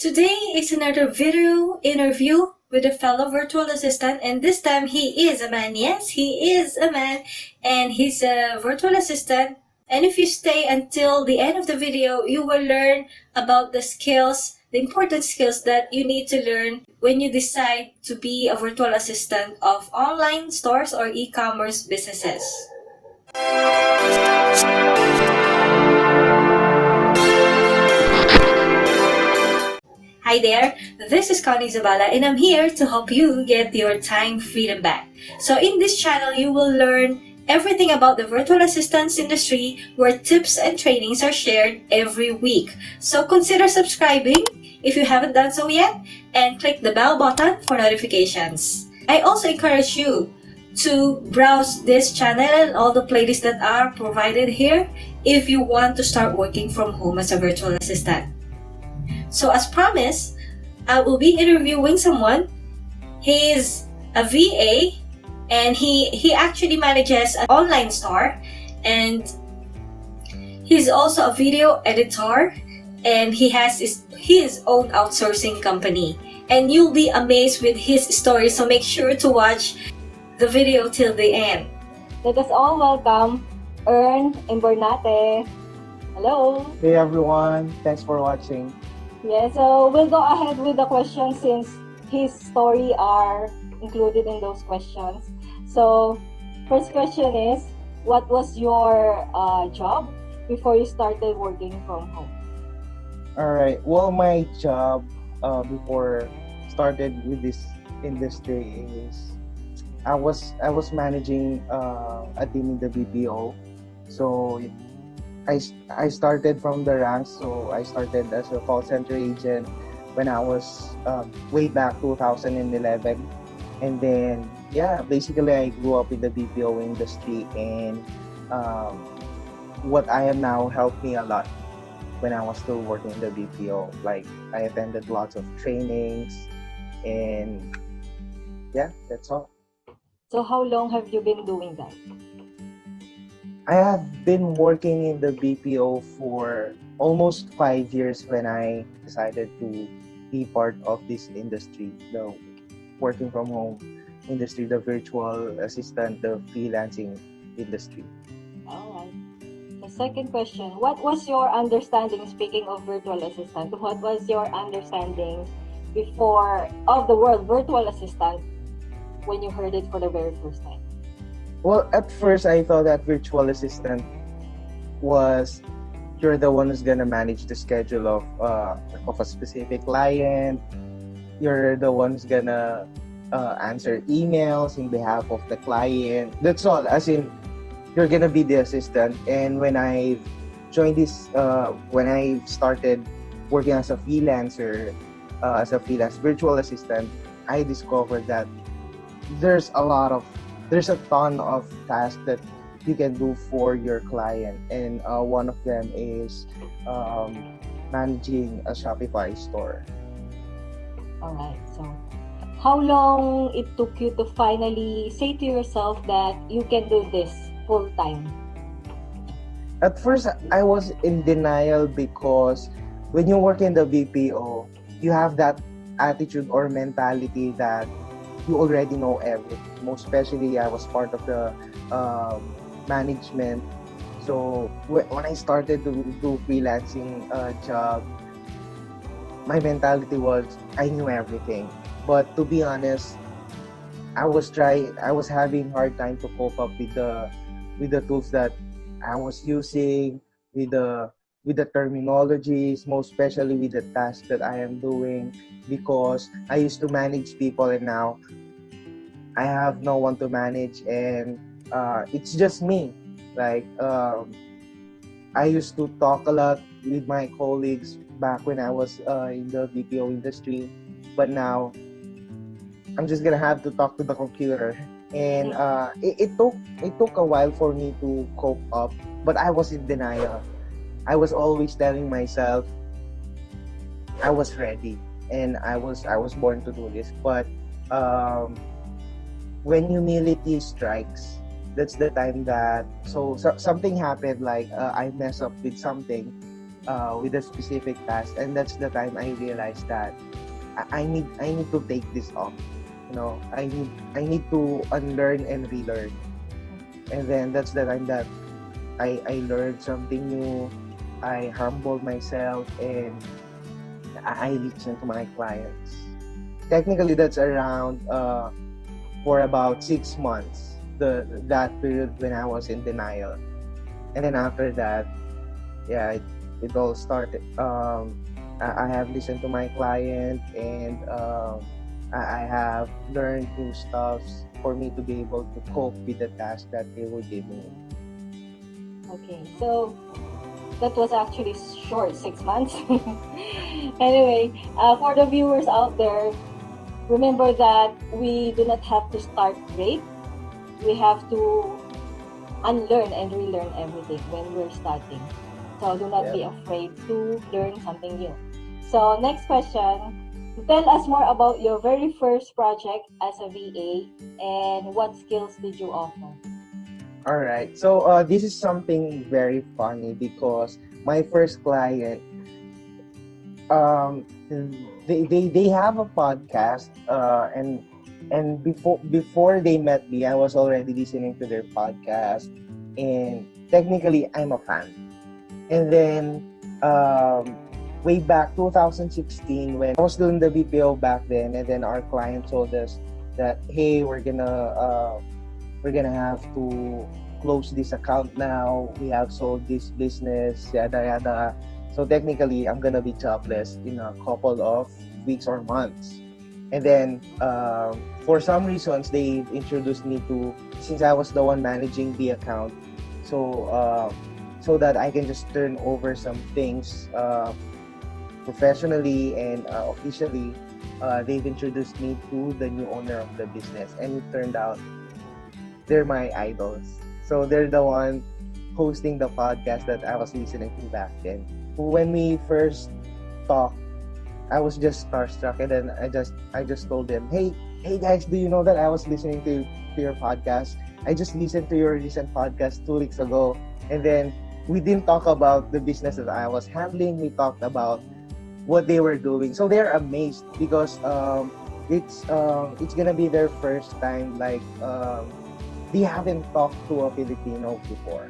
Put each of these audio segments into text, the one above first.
Today is another video interview with a fellow virtual assistant, and this time he is a man. Yes, he is a man, and he's a virtual assistant. And if you stay until the end of the video, you will learn about the important skills that you need to learn when you decide to be a virtual assistant of online stores or e-commerce businesses. Hi there, this is Connie Zabala and I'm here to help you get your time freedom back. So in this channel, you will learn everything about the virtual assistance industry where tips and trainings are shared every week. So consider subscribing if you haven't done so yet and click the bell button for notifications. I also encourage you to browse this channel and all the playlists that are provided here if you want to start working from home as a virtual assistant. So as promised, I will be interviewing someone. He is a VA and he actually manages an online store, and he's also a video editor, and he has his own outsourcing company. And you'll be amazed with his story, so make sure to watch the video till the end. Let us all welcome Ernn and Bernate. Hello. Hey everyone, thanks for watching. Yeah, so we'll go ahead with the questions since his story are included in those questions. So, first question is, what was your job before you started working from home? Alright, well my job before started with this industry is I was managing a team in the BPO. So I started from the ranks, so I started as a call center agent when I was way back 2011, and then basically I grew up in the BPO industry, and what I am now helped me a lot when I was still working in the BPO. Like I attended lots of trainings, and that's all. So how long have you been doing that? I have been working in the BPO for almost 5 years when I decided to be part of this industry, the working from home industry, the virtual assistant, the freelancing industry. All right. The second question, what was your understanding, speaking of virtual assistant, what was your understanding before of the word virtual assistant when you heard it for the very first time? Well, at first I thought that virtual assistant was you're the one who's gonna manage the schedule of a specific client. You're the one who's gonna answer emails in behalf of the client. That's all. As in, you're gonna be the assistant. And when I joined this, when I started working as a freelancer, as a freelance virtual assistant, I discovered that there's a ton of tasks that you can do for your client, and one of them is managing a Shopify store. All right. So, how long it took you to finally say to yourself that you can do this full time? At first, I was in denial because when you work in the BPO, you have that attitude or mentality that you already know everything. Most especially, I was part of the management. So when I started to do freelancing job, my mentality was I knew everything. But to be honest, I was having hard time to cope up with the tools that I was using, with the terminologies, most especially with the tasks that I am doing, because I used to manage people and now I have no one to manage, and it's just me. Like I used to talk a lot with my colleagues back when I was in the BPO industry, but now I'm just gonna have to talk to the computer. And it took a while for me to cope up, but I was in denial. I was always telling myself I was ready and I was born to do this. But when humility strikes, that's the time that something happened. Like I mess up with something, with a specific task, and that's the time I realized that I need to take this off. I need to unlearn and relearn. And then that's the time that I learned something new. I humbled myself and I listened to my clients. Technically, that's around for about 6 months. That period when I was in denial, and then after that, yeah, it all started. I have listened to my client, and I have learned new stuffs for me to be able to cope with the task that they were giving me. Okay, so that was actually short, 6 months. Anyway, for the viewers out there, remember that we do not have to start great. We have to unlearn and relearn everything when we're starting. So do not be afraid to learn something new. So next question, tell us more about your very first project as a VA and what skills did you offer? All right. So this is something very funny because my first client, um, they have a podcast, and before they met me, I was already listening to their podcast, and technically I'm a fan. And then way back 2016, when I was doing the BPO back then, and then our client told us that, hey, we're gonna have to close this account now. We have sold this business, yada yada. So technically, I'm gonna be jobless in a couple of weeks or months. And then, for some reasons, they introduced me to, since I was the one managing the account, so so that I can just turn over some things professionally and officially. They've introduced me to the new owner of the business, and it turned out they're my idols. So they're the one hosting the podcast that I was listening to back then. When we first talked, I was just starstruck, and then I just told them, hey guys, do you know that I was listening to your podcast? I just listened to your recent podcast 2 weeks ago, and then we didn't talk about the business that I was handling. We talked about what they were doing. So they're amazed because it's gonna be their first time, like they haven't talked to a Filipino before,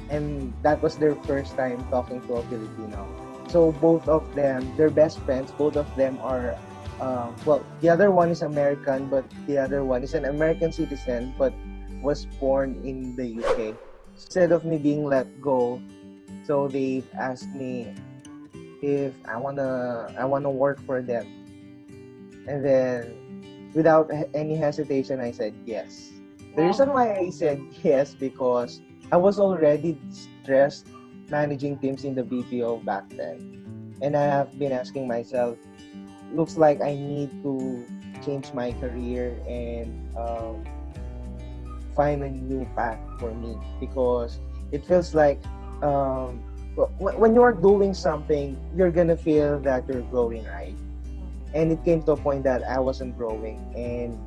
and that was their first time talking to a Filipino. So both of them, they're best friends. Both of them are, well, the other one is American, but the other one is an American citizen, but was born in the UK. Instead of me being let go, so they asked me if I wanna work for them, and then without any hesitation, I said yes. The reason why I said yes, because I was already stressed managing teams in the BPO back then. And I have been asking myself, looks like I need to change my career and find a new path for me, because it feels like when you're doing something, you're gonna feel that you're growing, right? And it came to a point that I wasn't growing, and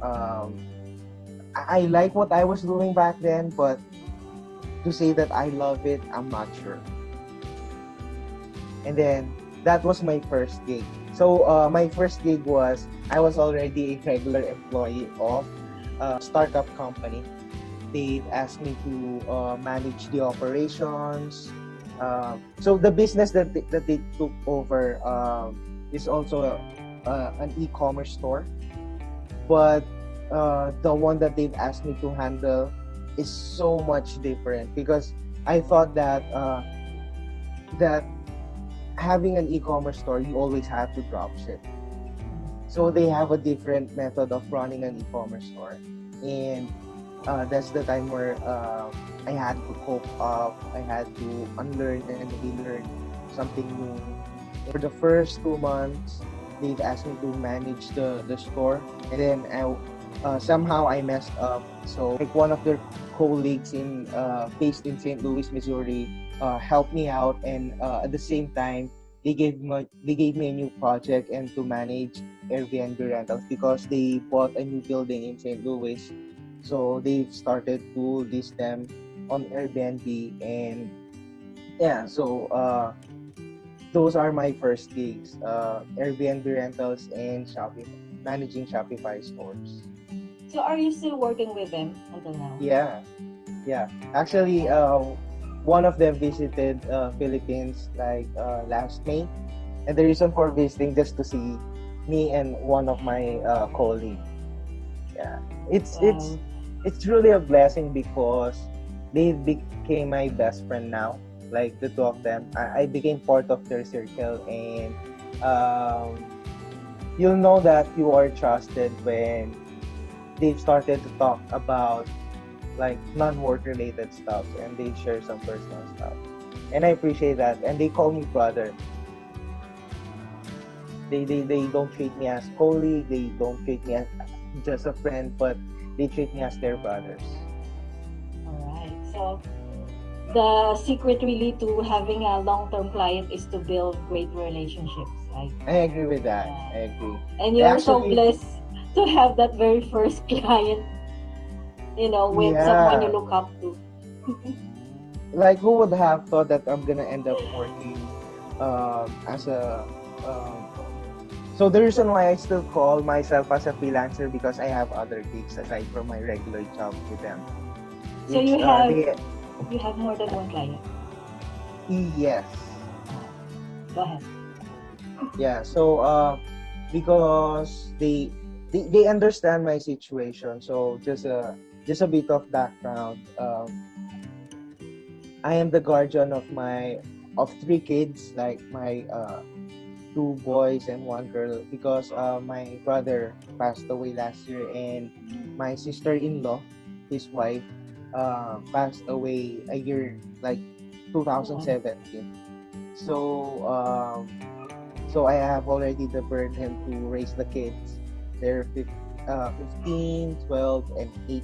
I like what I was doing back then, but to say that I love it, I'm not sure. And then that was my first gig. So my first gig was, I was already a regular employee of a startup company. They asked me to manage the operations. So the business that they took over is also an e-commerce store, but the one that they've asked me to handle is so much different, because I thought that having an e-commerce store, you always have to drop ship. So they have a different method of running an e-commerce store, and that's the time where I had to cope up. I had to unlearn and relearn something new. For the first 2 months, they've asked me to manage the store, and then somehow I messed up. So like one of their colleagues based in St. Louis, Missouri, helped me out, and at the same time, they gave me a new project and to manage Airbnb rentals, because they bought a new building in St. Louis. So they've started to list them on Airbnb, and yeah, so those are my first gigs, Airbnb rentals and Shopify, managing Shopify stores. So are you still working with them until now? Yeah, yeah. Actually, one of them visited Philippines like last May, and the reason for visiting just to see me and one of my colleagues. Yeah, it's Wow. it's it's really a blessing because they became my best friend now. Like the two of them, I became part of their circle, and um, you'll know that you are trusted when they've started to talk about like non-work related stuff, and they share some personal stuff, and I appreciate that. And they call me brother. They don't treat me as colleague. They don't treat me as just a friend, but they treat me as their brothers. Alright. So the secret really to having a long-term client is to build great relationships, right? I agree with that. Yeah. I agree. And I you're so actually, blessed to have that very first client, with someone you yeah, look up to. like who would have thought that I'm gonna end up working as a so the reason why I still call myself as a freelancer because I have other gigs aside from my regular job with them, So which you have more than one client. yes, Go ahead. yeah. So because they understand my situation. So just a bit of background. I am the guardian of three kids, like my two boys and one girl, because my brother passed away last year, and my sister-in-law, his wife, passed away a year like Oh, wow. 2017. So so I have already the burden to raise the kids. They're 15, 12, and 8.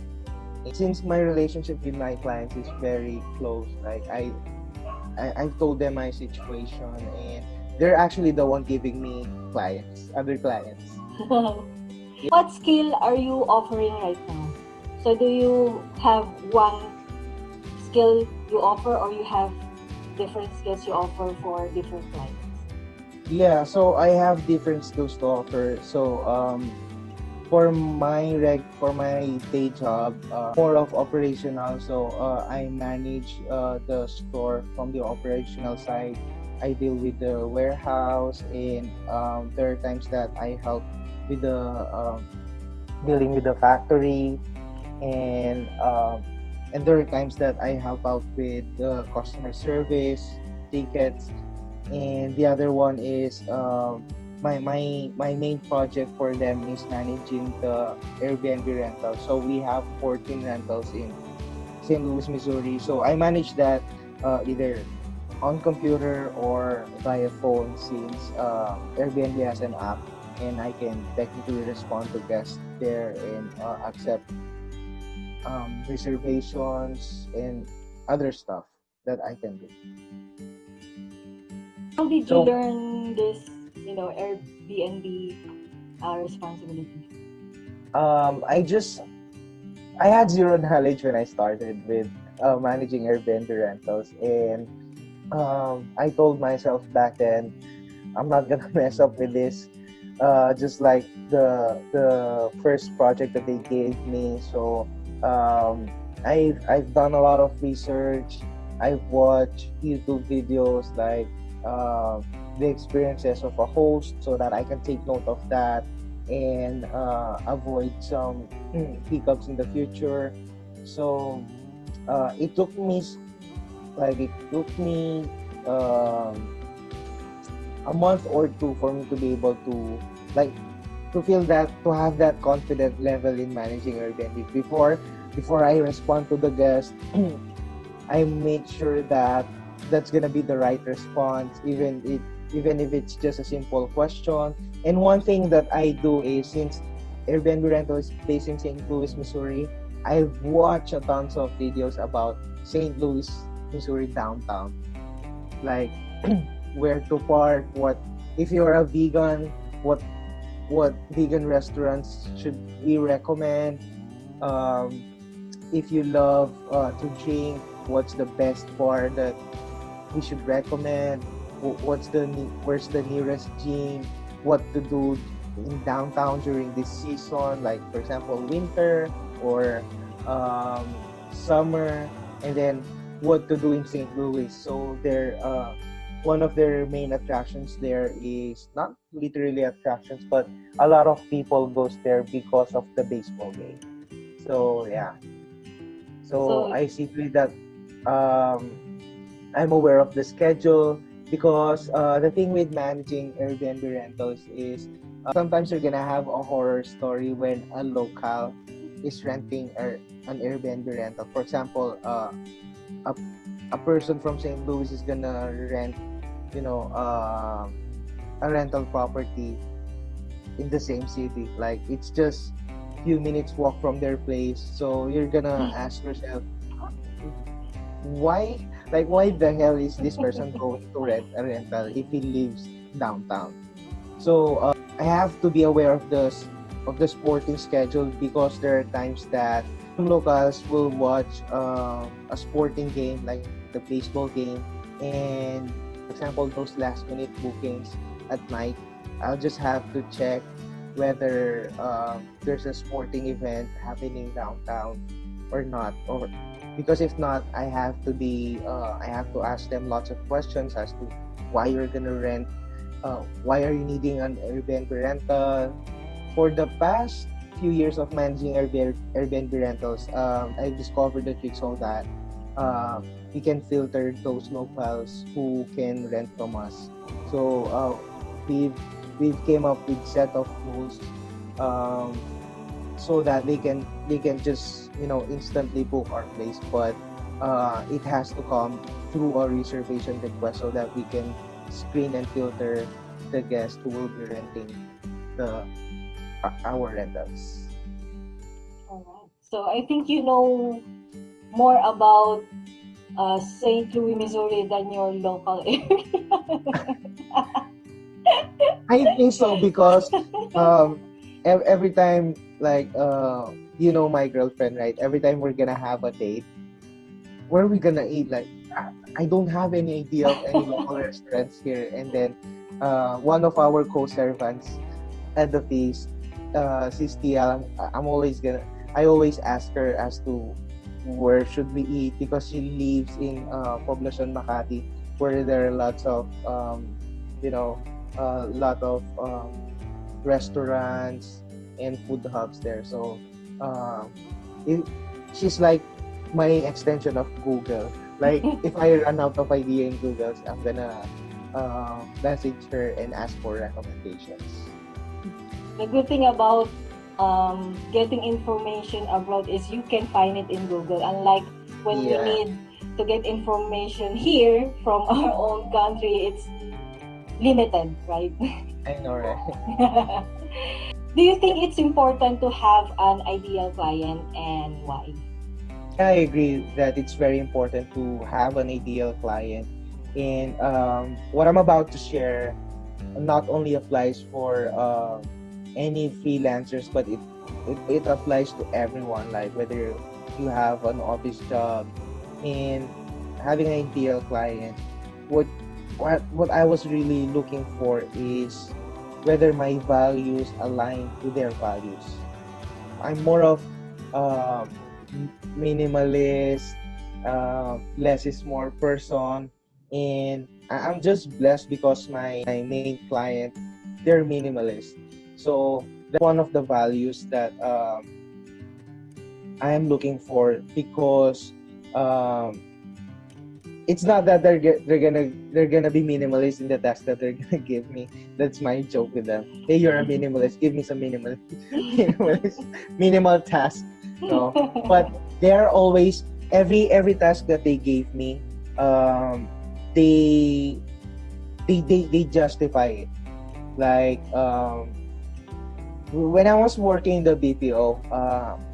Since my relationship with my clients is very close, like I've told them my situation, and they're actually the one giving me clients, other clients. What skill are you offering right now? So do you have one skill you offer, or you have different skills you offer for different clients? Yeah, so I have different skills to offer. So for my day job, more of operational. So I manage the store from the operational side. I deal with the warehouse, and there are times that I help with the dealing with the factory, and there are times that I help out with the customer service tickets, and the other one is my main project for them is managing the Airbnb rental. So we have 14 rentals in St. Louis, Missouri. So I manage that either on computer or via phone, since Airbnb has an app, and I can technically respond to guests there and accept reservations and other stuff that I can do. How did you So learn this, Airbnb responsibility? I had zero knowledge when I started with managing Airbnb rentals, and I told myself back then, I'm not gonna mess up with this. Just like the first project that they gave me. So I've done a lot of research. I've watched YouTube videos like the experiences of a host, so that I can take note of that and avoid some hiccups in the future. So it took me um, a month or two for me to be able to like to have that confident level in managing Airbnb. Before I respond to the guest, I make sure that that's gonna be the right response, even if it's just a simple question. And one thing that I do is, since Airbnb rental is based in St. Louis, Missouri, I've watched a tons of videos about St. Louis, Missouri downtown, like where to park, what if you're a vegan, what vegan restaurants should we recommend, um, if you love to drink, what's the best bar that we should recommend. where's the nearest gym, what to do in downtown during this season, like for example winter or summer, and then what to do in St. Louis. So one of their main attractions there is not literally attractions, but a lot of people goes there because of the baseball game. So yeah, so So I see to it that um, I'm aware of the schedule because the thing with managing Airbnb rentals is sometimes you're gonna have a horror story when a local is renting an Airbnb rental. For example, a, a person from St. Louis is gonna rent, you know, a rental property in the same city. Like it's just few minutes walk from their place. So you're gonna ask yourself, why why the hell is this person going to rent a rental if he lives downtown? So I have to be aware of the sporting schedule because there are times that some locals will watch a sporting game like the baseball game, and for example those last minute bookings at night, I'll just have to check whether there's a sporting event happening downtown or not, or because if not, I have to ask them lots of questions as to why you're gonna rent, why are you needing an Airbnb rental. For the past few years of managing Airbnb rentals, I've discovered the trick so that we can filter those locals who can rent from us. So we've we've came up with set of rules, um, so that they can just instantly book our place, but it has to come through a reservation request so that we can screen and filter the guests who will be renting the our rentals. alright. So I think you know more about St. Louis, Missouri than your local area. I think so because every time, like my girlfriend, right? Every time we're gonna have a date, where are we gonna eat? Like I don't have any idea of any local restaurants here. And then one of our co-servants at the feast, Sis Tia, I always ask her as to where should we eat because she lives in Poblacion Makati, where there are lots of you know lot of restaurants and food hubs there. So um, it, she's like my extension of Google. Like if I run out of idea in Google, I'm gonna message her and ask for recommendations. The good thing about getting information abroad is you can find it in Google. Unlike when we Yeah, need to get information here from our own country, it's limited, right? I know, right? Do you think it's important to have an ideal client and why? I agree that it's very important to have an ideal client. And what I'm about to share not only applies for any freelancers, but it applies to everyone. Like whether you have an office job and having an ideal client, what what I was really looking for is whether my values align to their values. I'm more of minimalist, less is more person, and I'm just blessed because my main client, they're minimalist. So that's one of the values that I am looking for because um, it's not that they're gonna be minimalist in the task that they're gonna give me. That's my joke with them. Hey, you're a minimalist. Give me some minimalist, minimal task. No, but they're always every task that they gave me. Um, they they justify it. Like when I was working in the BPO,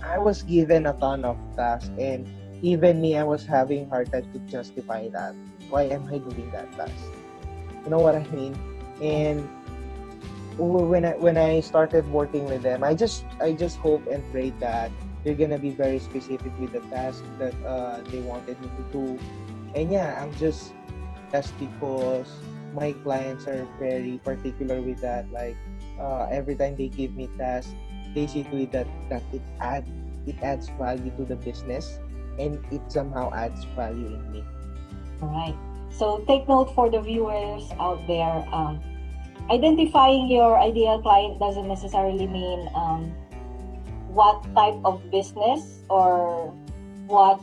I was given a ton of tasks, and even me, I was having hard time to justify that. Why am I doing that task? You know what I mean? And when I started working with them, I just hope and prayed that they're gonna be very specific with the task that they wanted me to do. And yeah, I'm just that's because my clients are very particular with that. Like every time they give me tasks, they see to it that it adds value to the business, and it somehow adds value in me. Right. So take note for the viewers out there. Identifying your ideal client doesn't necessarily mean what type of business or what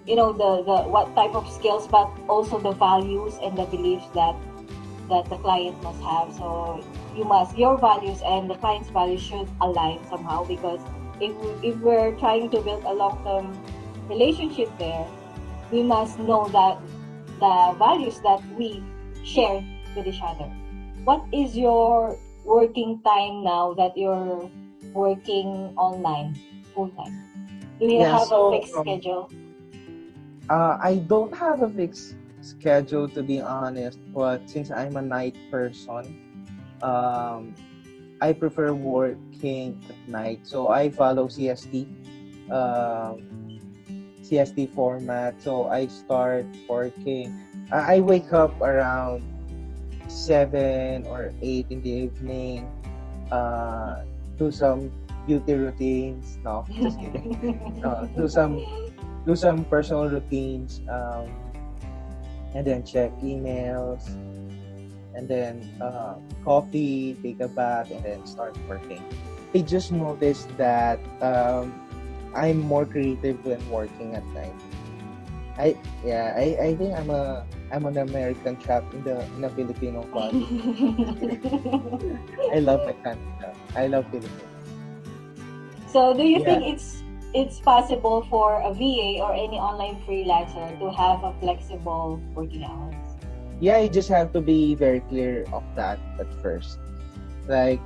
the what type of skills, but also the values and the beliefs that the client must have. So your values and the client's values should align somehow, because if we're trying to build a long-term relationship there, we must know that the values that we share with each other. What is your working time now that you're working online full time? Do you Yeah, have a so fixed schedule? I don't have a fixed schedule to be honest, but since I'm a night person, um, I prefer working at night. So I follow um, CST format. So I start working. I wake up around 7 or 8 in the evening. Uh, do some beauty routines. No, just kidding. Do some personal routines. And then check emails, and then coffee, take a bath, and then start working. I just noticed that I'm more creative when working at night. I think I'm an American trapped in a Filipino body. I love my country. I love Philippines. So, do you Yeah, think it's possible for a VA or any online freelancer to have a flexible working hours? yeah. You just have to be very clear of that at first. Like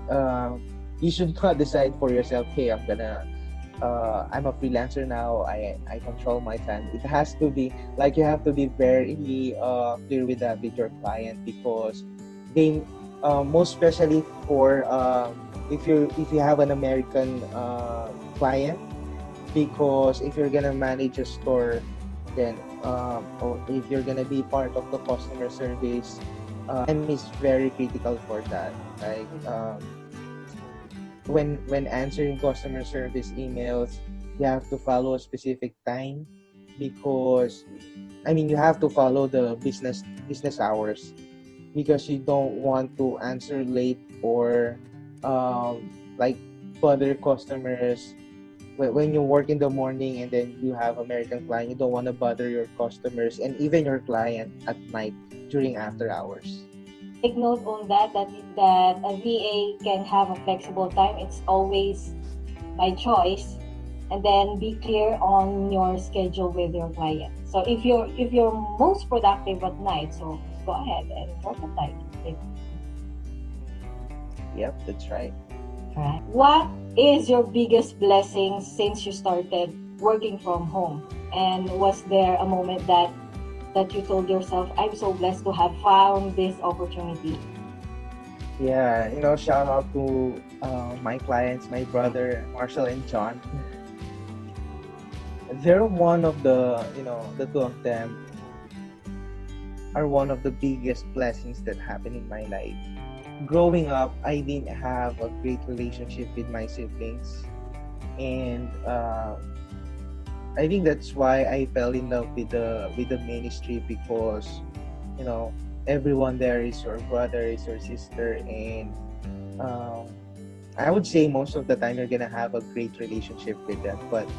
you should not decide for yourself, hey, I'm a freelancer now. I control my time. It has to be like you have to be very clear with that with your client, because they most especially for if you have an American client, because if you're gonna manage a store, then or if you're gonna be part of the customer service, time is very critical for that. Like when answering customer service emails, you have to follow a specific time, because I mean you have to follow the business hours, because you don't want to answer late or like bother customers. When you work in the morning and then you have American client, you don't want to bother your customers and even your client at night during after hours. Take note on that a VA can have a flexible time. It's always by choice, and then be clear on your schedule with your client. So if you're most productive at night, so go ahead and work at night. Yep, that's right. Right. What is your biggest blessing since you started working from home? And was there a moment that you told yourself, I'm so blessed to have found this opportunity? Yeah, shout out to my clients, my brother Marshall and John. They're one of the two of them are one of the biggest blessings that happened in my life. Growing up, I didn't have a great relationship with my siblings, and I think that's why I fell in love with the ministry, because you know everyone there is your brother, is your sister, and um, I would say most of the time you're gonna have a great relationship with them. But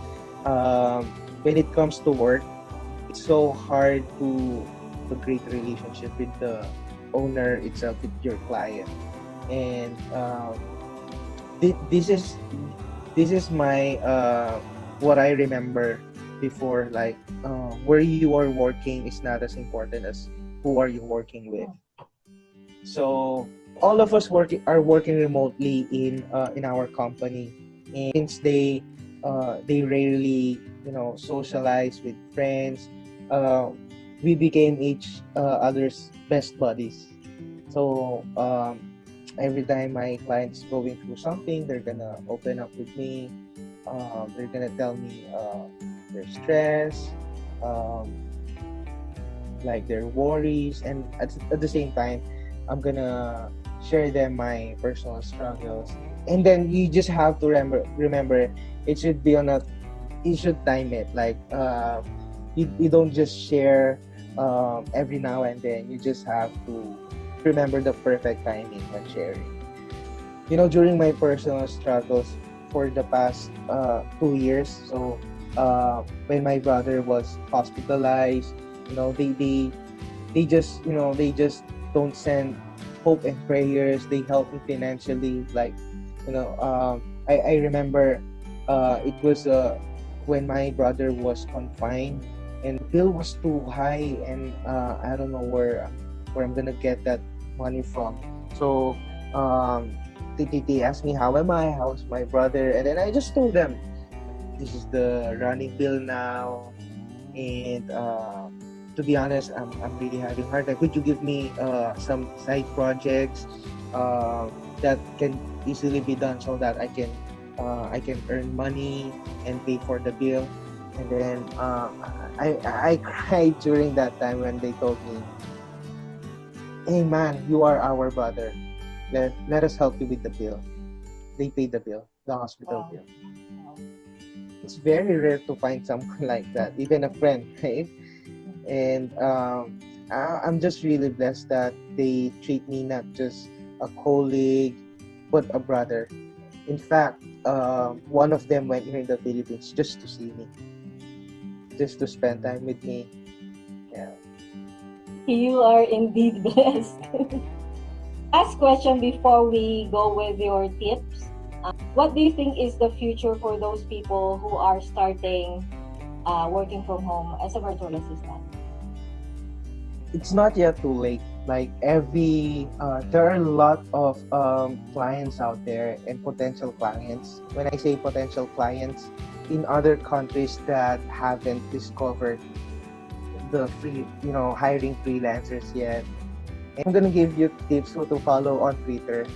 when it comes to work, it's so hard to have a great relationship with the owner itself, with your client. And thi- this is this is my what I remember before. Like where you are working is not as important as who are you working with. So all of us are working remotely in our company, and since they rarely socialize with friends, uh, we became each other's best buddies. So every time my client's going through something, they're gonna open up with me. They're gonna tell me their stress. Um, like their worries, and at the same time, I'm gonna share them my personal struggles. And then you just have to remember it should be on a you should time it like you don't just share every now and then. You just have to remember the perfect timing when sharing. During my personal struggles for the past 2 years, so when my brother was hospitalized, they just don't send hope and prayers. They help me financially. Like, I remember it was when my brother was confined, and the bill was too high, and I don't know where I'm gonna get that money from. So they asked me, how am I, how's my brother, and then I just told them, this is the running bill now. And to be honest, I'm really having hard time. Could you give me some side projects that can easily be done so that I can earn money and pay for the bill? And then I cried during that time when they told me, hey man, you are our brother, let us help you with the bill. They paid the bill, the hospital bill. It's very rare to find someone like that, even a friend, right? And I'm just really blessed that they treat me not just a colleague, but a brother. In fact, one of them went here in the Philippines just to see me, just to spend time with me. Yeah. You are indeed blessed. Last question before we go with your tips. What do you think is the future for those people who are starting working from home as a virtual assistant? It's not yet too late. Like there are a lot of clients out there and potential clients. When I say potential clients, in other countries that haven't discovered the hiring freelancers yet. And I'm gonna give you tips who to follow on Twitter.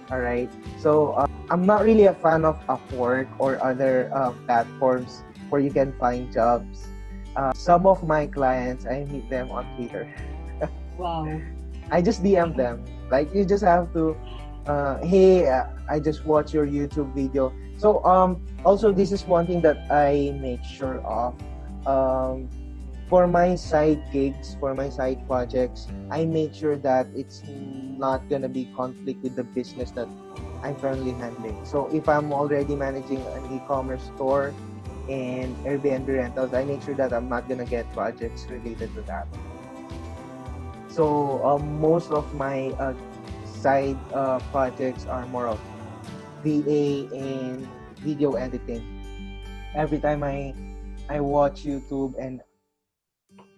All right. So I'm not really a fan of Upwork or other platforms where you can find jobs. Some of my clients, I meet them on Twitter. Wow. I just DM them. Like, you just have to, hey, I just watched your YouTube video. So also, this is one thing that I make sure of. For my side gigs, for my side projects, I make sure that it's not gonna be conflict with the business that I'm currently handling. So if I'm already managing an e-commerce store and Airbnb rentals, I make sure that I'm not gonna get projects related to that. So most of my side projects are more of VA and video editing. Every time I watch YouTube, and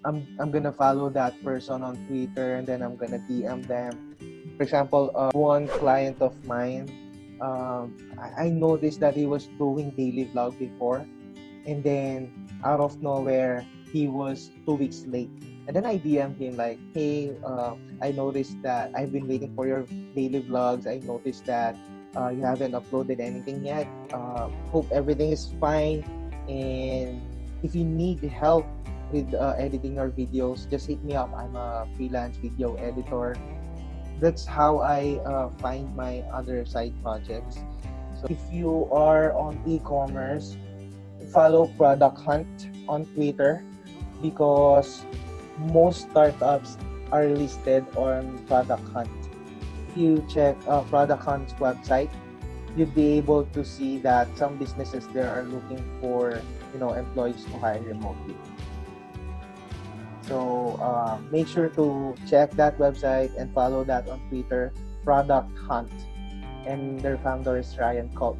I'm gonna follow that person on Twitter, and then I'm gonna DM them. For example, one client of mine, I noticed that he was doing daily vlog before, and then out of nowhere he was 2 weeks late. And then I DM him like, hey, I noticed that I've been waiting for your daily vlogs. I noticed that you haven't uploaded anything yet. Hope everything is fine. And if you need help with editing your videos, just hit me up. I'm a freelance video editor. That's how I find my other side projects. So if you are on e-commerce, follow Product Hunt on Twitter, because most startups are listed on Product Hunt. If you check Product Hunt's website, you'd be able to see that some businesses there are looking for employees to hire remotely. So make sure to check that website and follow that on Twitter, Product Hunt, and their founder is Ryan Culp.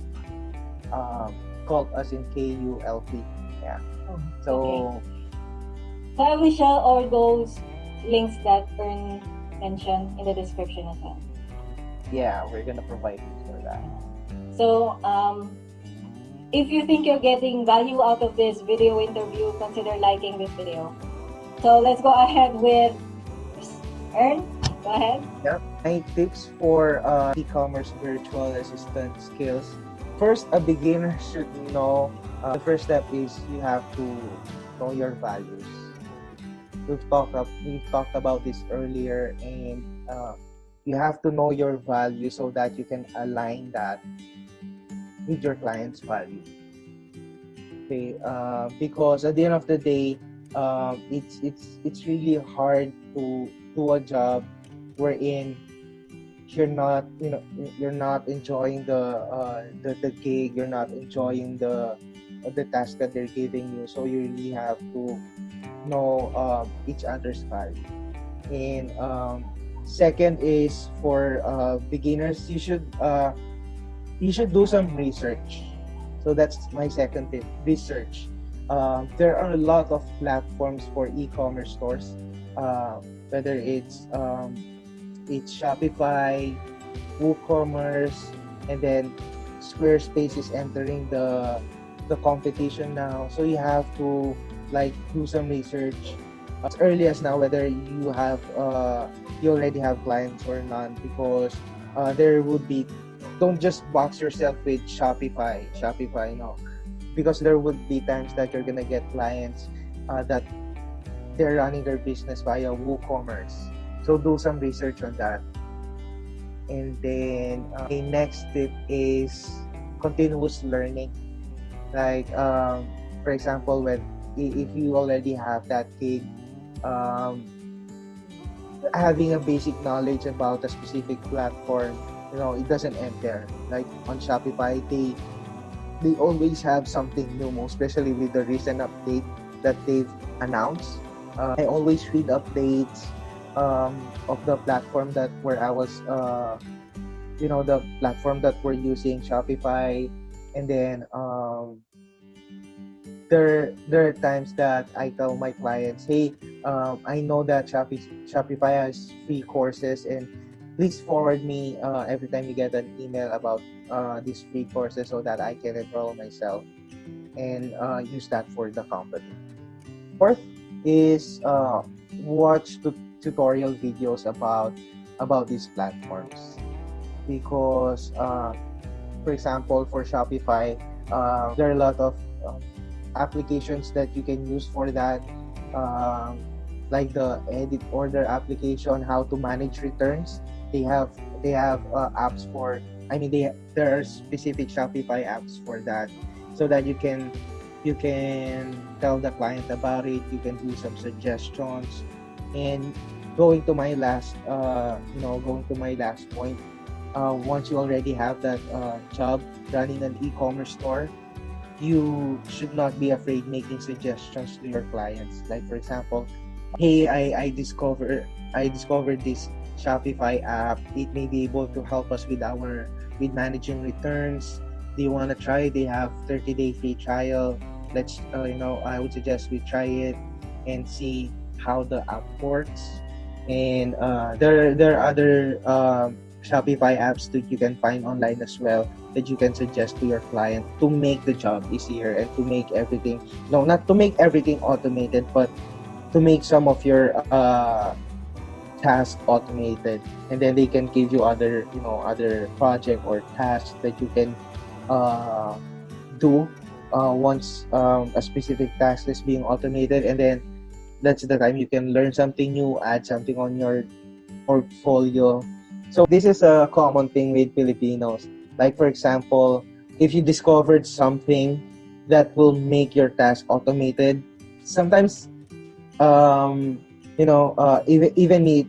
Culp as in KULP. Yeah. Oh, So. Okay. So I will share all those links that Ernn mentioned in the description as well. Yeah, we're gonna provide links for that. So if you think you're getting value out of this video interview, consider liking this video. So let's go ahead with Ernn. Go ahead. Yeah. My tips for e-commerce virtual assistant skills. First, a beginner should know. The first step is you have to know your values. we've talked about this earlier, and you have to know your value so that you can align that with your client's value. Okay, because at the end of the day, it's really hard to do a job wherein you're not enjoying the gig, you're not enjoying the task that they're giving you. So you really have to know each other's value. And second is for beginners, you should do some research. So that's my second tip: research. There are a lot of platforms for e-commerce stores, whether it's Shopify, WooCommerce, and then Squarespace is entering the competition now. So you have to like do some research as early as now, whether you already have clients or none, because there would be, don't just box yourself with Shopify, no, because there would be times that you're gonna get clients that they're running their business via WooCommerce. So do some research on that. And then the next tip is continuous learning. Like for example, when if you already have that gig, um, having a basic knowledge about a specific platform, it doesn't end there. Like on Shopify, they always have something new, especially with the recent update that they've announced. I always read updates of the platform that where I was, the platform that we're using, Shopify, and then there are times that I tell my clients, hey, I know that Shopify has free courses, and please forward me every time you get an email about these free courses so that I can enroll myself and use that for the company. Fourth is watch tutorial videos about these platforms, because for example, for Shopify, there are a lot of applications that you can use for that, like the edit order application, how to manage returns. They have apps for, there are specific Shopify apps for that, so that you can tell the client about it, you can do some suggestions. And going to my last point, once you already have that job running an e-commerce store, you should not be afraid making suggestions to your clients. Like for example, hey, I discovered this Shopify app. It may be able to help us with managing returns. Do you want to try? They have 30-day free trial. Let's I would suggest we try it and see how the app works. And there are other Shopify apps that you can find online as well, that you can suggest to your client to make the job easier and to make everything, no, not to make everything automated, but to make some of your tasks automated. And then they can give you other project or tasks that you can do once a specific task is being automated. And then that's the time you can learn something new, add something on your portfolio. So this is a common thing with Filipinos. Like for example, if you discovered something that will make your task automated, sometimes even it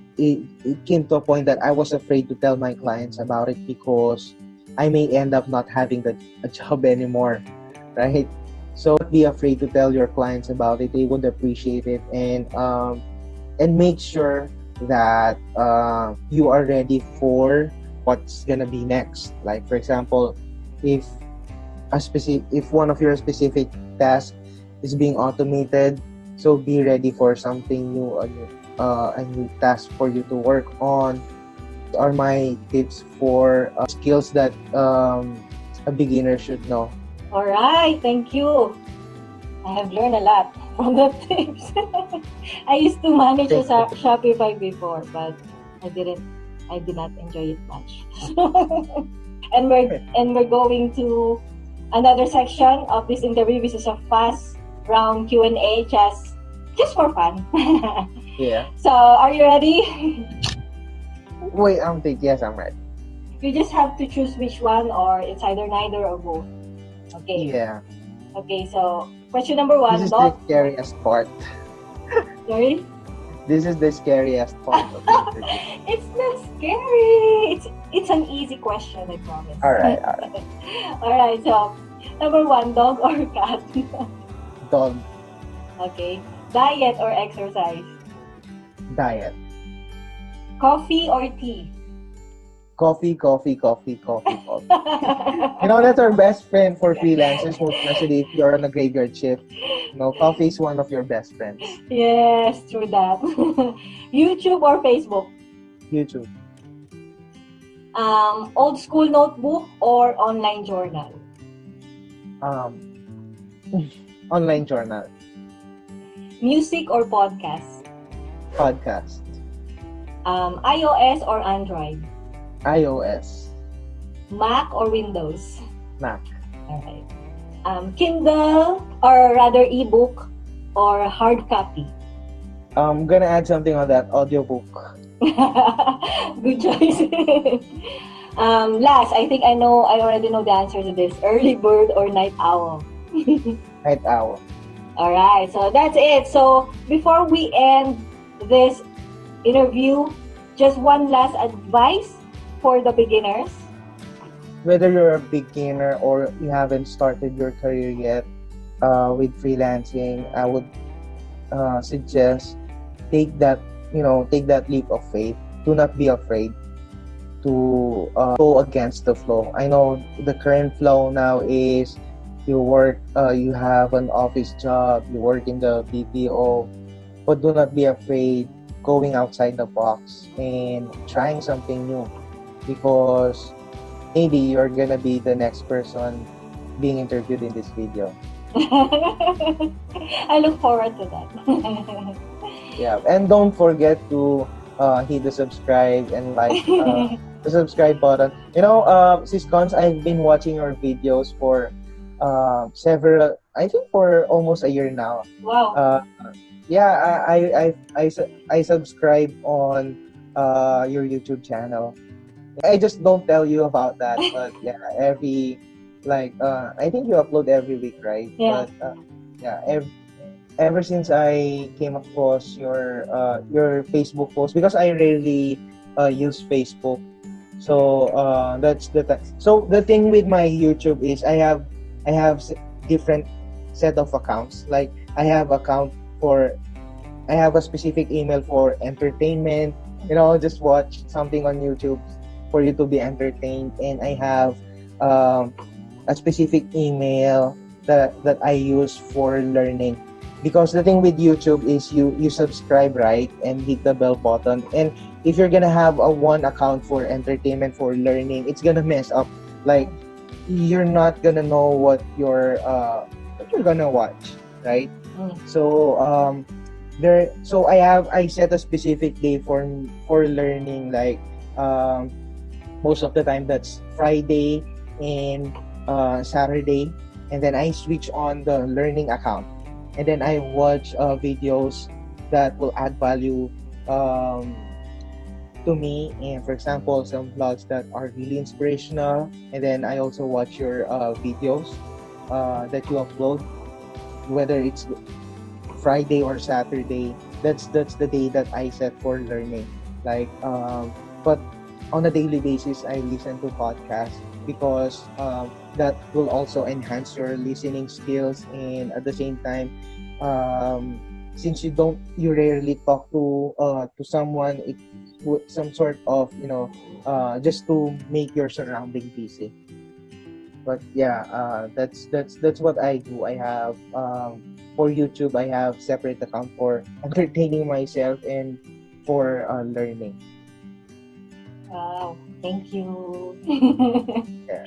came to a point that I was afraid to tell my clients about it, because I may end up not having a job anymore, right? So be afraid to tell your clients about it. They would appreciate it. And make sure that you are ready for what's gonna be next. Like for example, if if one of your specific tasks is being automated, so be ready for something new, a new task for you to work on. Are my tips for skills that a beginner should know. All right, thank you. I have learned a lot from the tips. I used to manage a Shopify before, but I did not enjoy it much. and we're going to another section of this interview. This is a fast round Q&A. Just just for fun. Yeah. So, are you ready? Wait, yes, I'm ready. You just have to choose which one, or it's either neither or both. Okay. Yeah. Okay, so question number This one, is the dog. scariest part. Sorry? This is the scariest part of the interview. It's not scary. It's an easy question, I promise. All right. Alright, so number one, dog or cat? Dog. Okay. Diet or exercise? Diet. Coffee or tea? Coffee. That's our best friend for freelancers, most especially if you're on a graveyard shift. Coffee is one of your best friends. Yes, true that. YouTube or Facebook? YouTube. Old school notebook or online journal? Um, Online journal. Music or podcast? Podcast. iOS or Android? iOS. Mac or Windows? Mac. Alright. Kindle or rather ebook or hard copy? I'm gonna add something on that audiobook. Good choice. Last, I think I already know the answer to this. Early bird or night owl? Night owl. Alright, so that's it. So before we end this interview, just one last advice for the beginners. Whether you're a beginner or you haven't started your career yet with freelancing, I would suggest take that leap of faith. Do not be afraid to go against the flow. I know the current flow now is you have an office job, you work in the BPO, but do not be afraid going outside the box and trying something new, because maybe you're gonna be the next person being interviewed in this video. I look forward to that. Yeah, and don't forget to hit the subscribe and like the subscribe button. Sis Cons, I've been watching your videos for I think for almost a year now. Wow. Yeah, I subscribe on your YouTube channel. I just don't tell you about that, but yeah, I think you upload every week, right? Yeah. But ever since I came across your Facebook post, because I rarely use Facebook, so that's the time. So the thing with my YouTube is I have different set of accounts. Like I have a specific email for entertainment. Just watch something on YouTube for you to be entertained, and I have a specific email that I use for learning. Because the thing with YouTube is you subscribe, right, and hit the bell button. And if you're gonna have a one account for entertainment, for learning, it's gonna mess up. Like you're not gonna know what you're gonna watch, right? So I set a specific day for learning. Like most of the time that's Friday and Saturday, and then I switch on the learning account, and then I watch videos that will add value to me. And for example, some vlogs that are really inspirational, and then I also watch your videos that you upload, whether it's Friday or Saturday. That's the day that I set for learning. Like but on a daily basis, I listen to podcasts, because that will also enhance your listening skills. And at the same time, since you rarely talk to someone, it would some sort of just to make your surrounding busy. But yeah, that's what I do. I have for YouTube, I have separate account for entertaining myself and for learning. Wow, thank you. Yeah.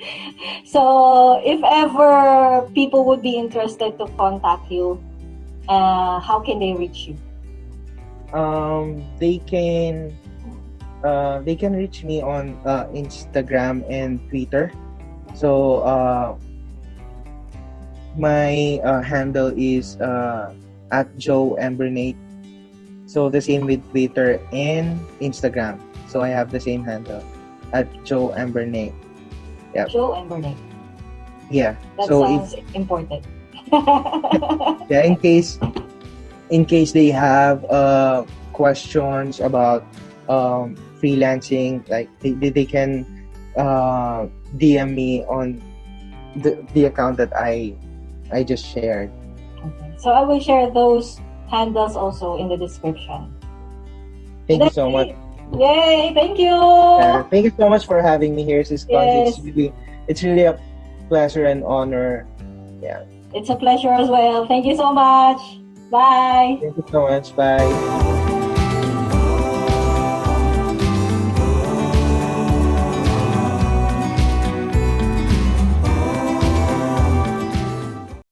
So, if ever people would be interested to contact you, how can they reach you? They can reach me on Instagram and Twitter. So my handle is at Joe Embernate. So the same with Twitter and Instagram. So I have the same handle at Joe Embernate. Yep. Joe and Bernay. Yeah. That So sounds important. yeah, in case they have questions about freelancing, like they can DM me on the account that I just shared. Okay. So I will share those handles also in the description. Thank you so much. Yay! Thank you. Thank you so much for having me here, Sis Cons. Yes. It's really a pleasure and honor. Yeah. It's a pleasure as well. Thank you so much. Bye. Thank you so much. Bye.